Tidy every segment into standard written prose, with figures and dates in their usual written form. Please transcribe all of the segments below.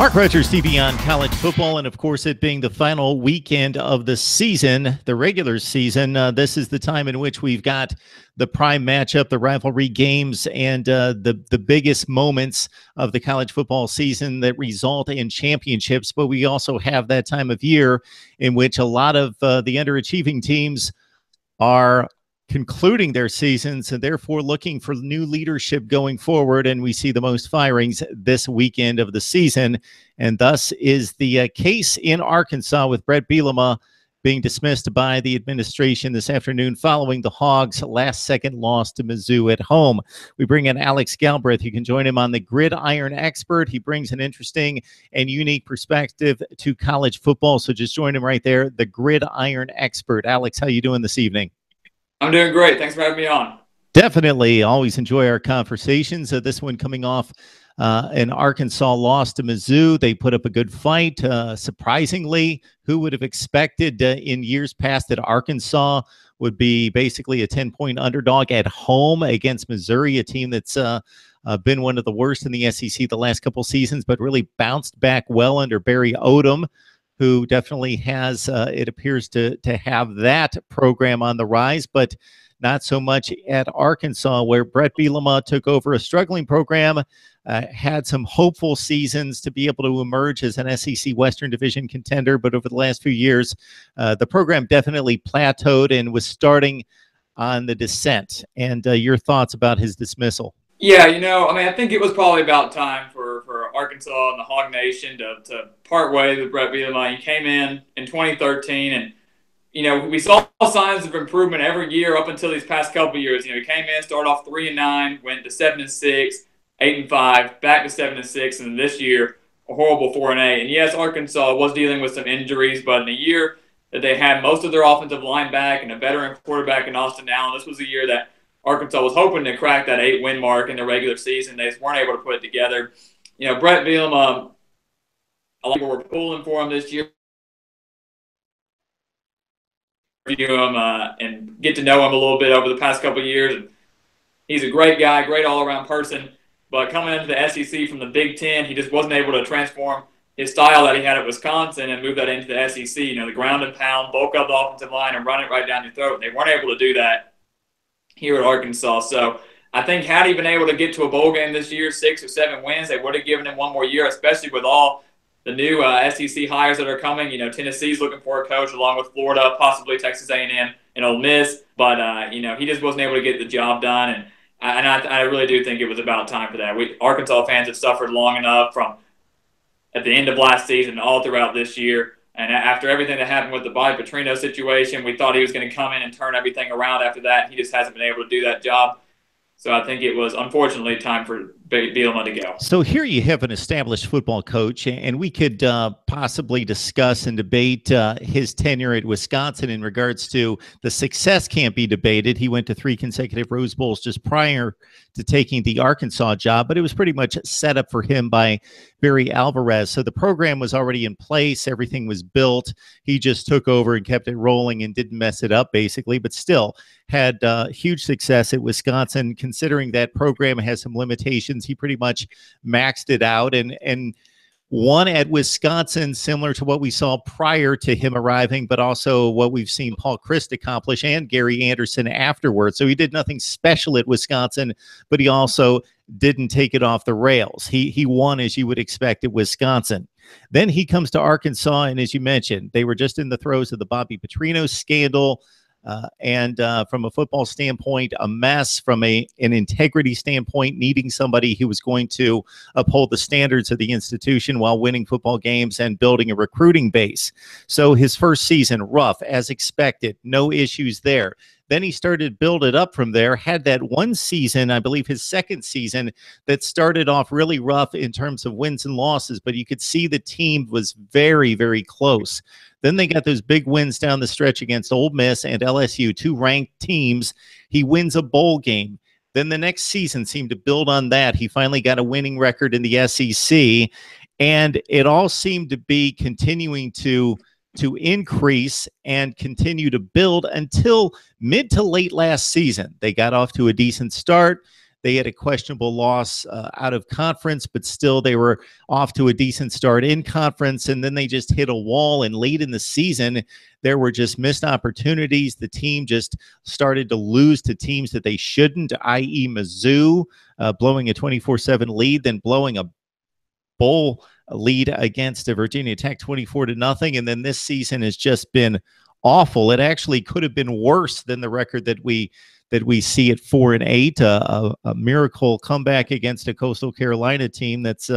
Mark Rogers TV on college football, and of course, it being the final weekend of the season, the regular season, this is the time in which we've got the prime matchup, the rivalry games, and the biggest moments of the college football season that result in championships. But we also have that time of year in which a lot of the underachieving teams are concluding their seasons and therefore looking for new leadership going forward. And we see the most firings this weekend of the season. And thus is the case in Arkansas with Bret Bielema being dismissed by the administration this afternoon following the Hogs' last-second loss to Mizzou at home. We bring in Alex Galbraith. You can join him on the Gridiron Expert. He brings an interesting and unique perspective to college football. So just join him right there, the Gridiron Expert. Alex, how you doing this evening? I'm doing great. Thanks for having me on. Definitely. Always enjoy our conversations. This one coming off an Arkansas loss to Mizzou. They put up a good fight. Surprisingly, who would have expected in years past that Arkansas would be basically a 10-point underdog at home against Missouri, a team that's been one of the worst in the SEC the last couple seasons, but really bounced back well under Barry Odom, who definitely has, it appears to have that program on the rise, but not so much at Arkansas, where Bret Bielema took over a struggling program, had some hopeful seasons to be able to emerge as an SEC Western Division contender, but over the last few years, the program definitely plateaued and was starting on the descent. And your thoughts about his dismissal? Yeah, I think it was probably about time for Arkansas and the Hog Nation to part ways with Bret Bielema. He came in 2013, and we saw signs of improvement every year up until these past couple of years. He came in, started off 3-9, went to 7-6, 8-5, back to 7-6, and this year a horrible 4-8. And yes, Arkansas was dealing with some injuries, but in a year that they had most of their offensive line back and a veteran quarterback in Austin Allen, this was a year that Arkansas was hoping to crack that 8-win mark in the regular season. They just weren't able to put it together. Bret Bielema, a lot of people were pulling for him this year. Review him and get to know him a little bit over the past couple of years. And he's a great guy, great all-around person. But coming into the SEC from the Big Ten, he just wasn't able to transform his style that he had at Wisconsin and move that into the SEC. The ground and pound, bulk up the offensive line, and run it right down your throat. They weren't able to do that here at Arkansas. So I think had he been able to get to a bowl game this year, 6 or 7 wins, they would have given him one more year, especially with all the new SEC hires that are coming. Tennessee's looking for a coach along with Florida, possibly Texas A&M and Ole Miss. But, he just wasn't able to get the job done. And I really do think it was about time for that. Arkansas fans have suffered long enough from at the end of last season all throughout this year. And after everything that happened with the Bobby Petrino situation, we thought he was going to come in and turn everything around after that. He just hasn't been able to do that job. So I think it was, unfortunately, time for Bielema to go. So here you have an established football coach, and we could possibly discuss and debate his tenure at Wisconsin in regards to the success can't be debated. He went to 3 consecutive Rose Bowls just prior to taking the Arkansas job, but it was pretty much set up for him by Barry Alvarez. So the program was already in place. Everything was built. He just took over and kept it rolling and didn't mess it up, basically, but still had huge success at Wisconsin. Considering that program has some limitations, he pretty much maxed it out and won at Wisconsin, similar to what we saw prior to him arriving, but also what we've seen Paul Chryst accomplish and Gary Anderson afterwards. So he did nothing special at Wisconsin, but he also didn't take it off the rails. He won as you would expect at Wisconsin. Then he comes to Arkansas, and as you mentioned, they were just in the throes of the Bobby Petrino scandal. And from a football standpoint, a mess. From an integrity standpoint, needing somebody who was going to uphold the standards of the institution while winning football games and building a recruiting base. So his first season, rough as expected, no issues there. Then he started to build it up from there, had that one season, I believe his second season, that started off really rough in terms of wins and losses, but you could see the team was very, very close. Then they got those big wins down the stretch against Ole Miss and LSU, 2 ranked teams. He wins a bowl game. Then the next season seemed to build on that. He finally got a winning record in the SEC, and it all seemed to be continuing to increase and continue to build until mid to late last season. They got off to a decent start. They had a questionable loss out of conference, but still they were off to a decent start in conference. And then they just hit a wall. And late in the season, there were just missed opportunities. The team just started to lose to teams that they shouldn't, i.e. Mizzou, blowing a 24-7 lead, then blowing a bowl lead against Virginia Tech 24-0. And then this season has just been awful. It actually could have been worse than the record that we see at 4-8, a miracle comeback against a Coastal Carolina team that's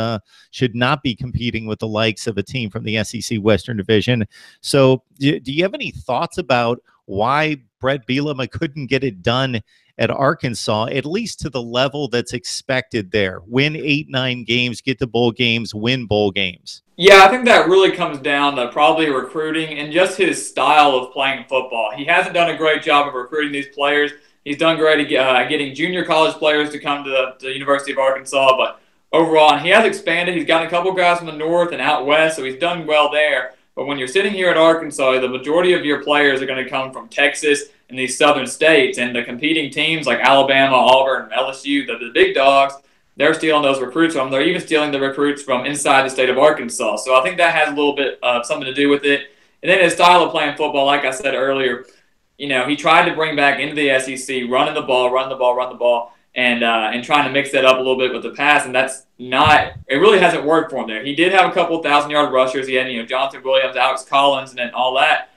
should not be competing with the likes of a team from the SEC Western Division. So do you have any thoughts about why Bret Bielema couldn't get it done at Arkansas, at least to the level that's expected there? Win 8-9 games, get to bowl games, win bowl games. Yeah, I think that really comes down to probably recruiting and just his style of playing football. He hasn't done a great job of recruiting these players. He's done great at getting junior college players to come to the University of Arkansas, but overall, he has expanded. He's gotten a couple guys from the north and out west, so he's done well there. But when you're sitting here at Arkansas, the majority of your players are going to come from Texas and these southern states, and the competing teams like Alabama, Auburn, LSU, the big dogs, they're stealing those recruits from them. They're even stealing the recruits from inside the state of Arkansas. So I think that has a little bit something to do with it. And then his style of playing football, like I said earlier, he tried to bring back into the SEC, running the ball, and trying to mix that up a little bit with the pass, and it really hasn't worked for him there. He did have a couple 1,000-yard rushers. He had, Jonathan Williams, Alex Collins, and then all that.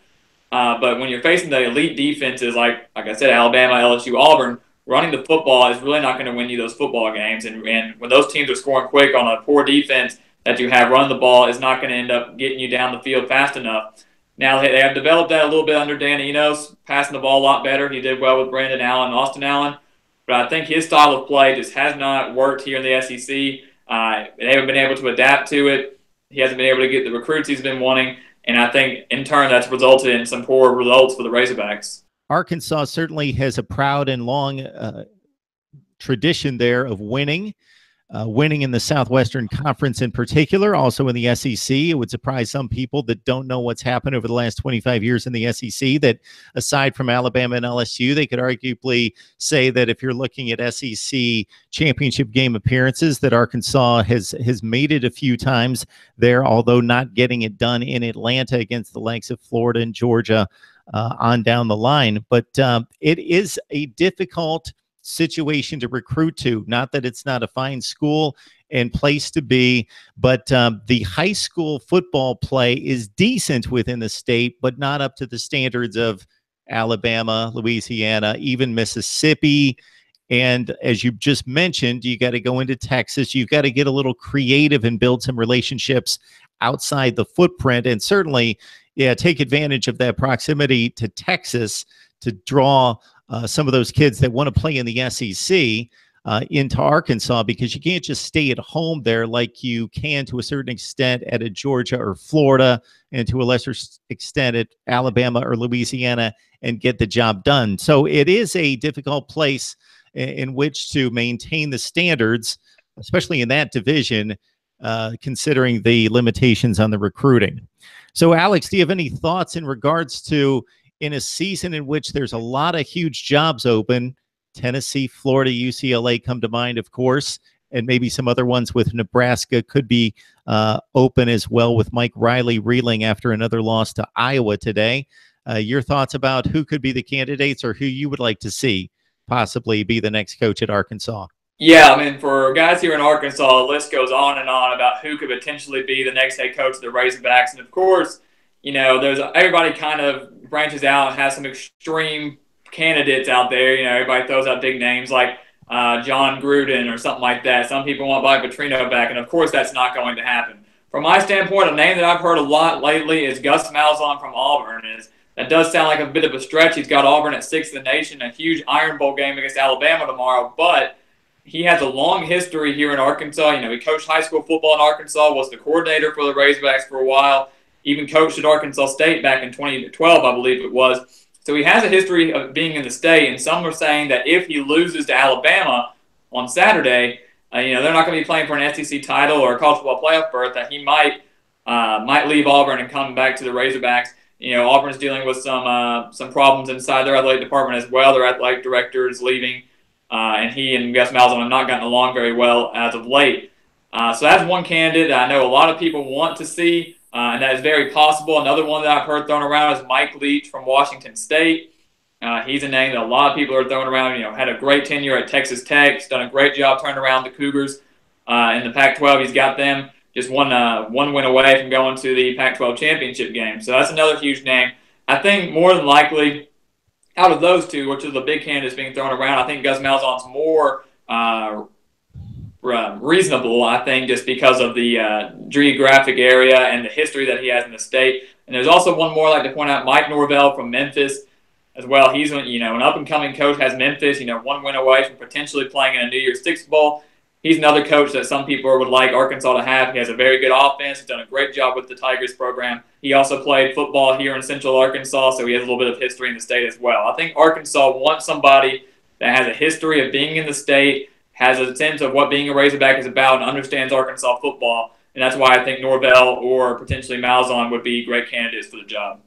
But when you're facing the elite defenses, like I said, Alabama, LSU, Auburn, running the football is really not going to win you those football games. And when those teams are scoring quick on a poor defense that you have running the ball, is not going to end up getting you down the field fast enough. Now, they have developed that a little bit under Dan Enos, passing the ball a lot better. He did well with Brandon Allen and Austin Allen. But I think his style of play just has not worked here in the SEC. They haven't been able to adapt to it. He hasn't been able to get the recruits he's been wanting. And I think, in turn, that's resulted in some poor results for the Razorbacks. Arkansas certainly has a proud and long tradition there of winning in the Southwestern Conference in particular, also in the SEC. It would surprise some people that don't know what's happened over the last 25 years in the SEC, that aside from Alabama and LSU, they could arguably say that if you're looking at SEC championship game appearances, that Arkansas has made it a few times there, although not getting it done in Atlanta against the likes of Florida and Georgia on down the line. But it is a difficult situation to recruit to. Not that it's not a fine school and place to be, but the high school football play is decent within the state, but not up to the standards of Alabama, Louisiana, even Mississippi. And as you just mentioned, you got to go into Texas. You've got to get a little creative and build some relationships outside the footprint, and certainly, take advantage of that proximity to Texas to draw some of those kids that want to play in the SEC into Arkansas, because you can't just stay at home there like you can to a certain extent at a Georgia or Florida, and to a lesser extent at Alabama or Louisiana, and get the job done. So it is a difficult place in which to maintain the standards, especially in that division, considering the limitations on the recruiting. So, Alex, do you have any thoughts in regards to, in a season in which there's a lot of huge jobs open, Tennessee, Florida, UCLA come to mind, of course, and maybe some other ones with Nebraska could be open as well, with Mike Riley reeling after another loss to Iowa today. Your thoughts about who could be the candidates, or who you would like to see possibly be the next coach at Arkansas? Yeah, I mean, for guys here in Arkansas, the list goes on and on about who could potentially be the next head coach of the Razorbacks. And, of course, there's everybody kind of branches out and has some extreme candidates out there. Everybody throws out big names like John Gruden or something like that. Some people want Mike Petrino back, and, of course, that's not going to happen. From my standpoint, a name that I've heard a lot lately is Gus Malzahn from Auburn. That does sound like a bit of a stretch. He's got Auburn at 6th in the nation, a huge Iron Bowl game against Alabama tomorrow, but he has a long history here in Arkansas. He coached high school football in Arkansas, was the coordinator for the Razorbacks for a while, even coached at Arkansas State back in 2012, I believe it was. So he has a history of being in the state, and some are saying that if he loses to Alabama on Saturday, they're not going to be playing for an SEC title or a college football playoff berth, that he might leave Auburn and come back to the Razorbacks. Auburn's dealing with some problems inside their athletic department as well. Their athletic director is leaving. and he and Gus Malzahn have not gotten along very well as of late. So that's one candidate that I know a lot of people want to see, and that is very possible. Another one that I've heard thrown around is Mike Leach from Washington State. He's a name that a lot of people are throwing around. You know, had a great tenure at Texas Tech. He's done a great job turning around the Cougars in the Pac-12. He's got them just one win away from going to the Pac-12 championship game. So that's another huge name. I think more than likely, out of those two, which are the big candidates being thrown around, I think Gus Malzahn's more reasonable, I think, just because of the geographic area and the history that he has in the state. And there's also one more I'd like to point out, Mike Norvell from Memphis as well. He's an up-and-coming coach, has Memphis, one win away from potentially playing in a New Year's Six Bowl. He's another coach that some people would like Arkansas to have. He has a very good offense. He's done a great job with the Tigers program. He also played football here in Central Arkansas, so he has a little bit of history in the state as well. I think Arkansas wants somebody that has a history of being in the state, has a sense of what being a Razorback is about, and understands Arkansas football. And that's why I think Norvell or potentially Malzahn would be great candidates for the job.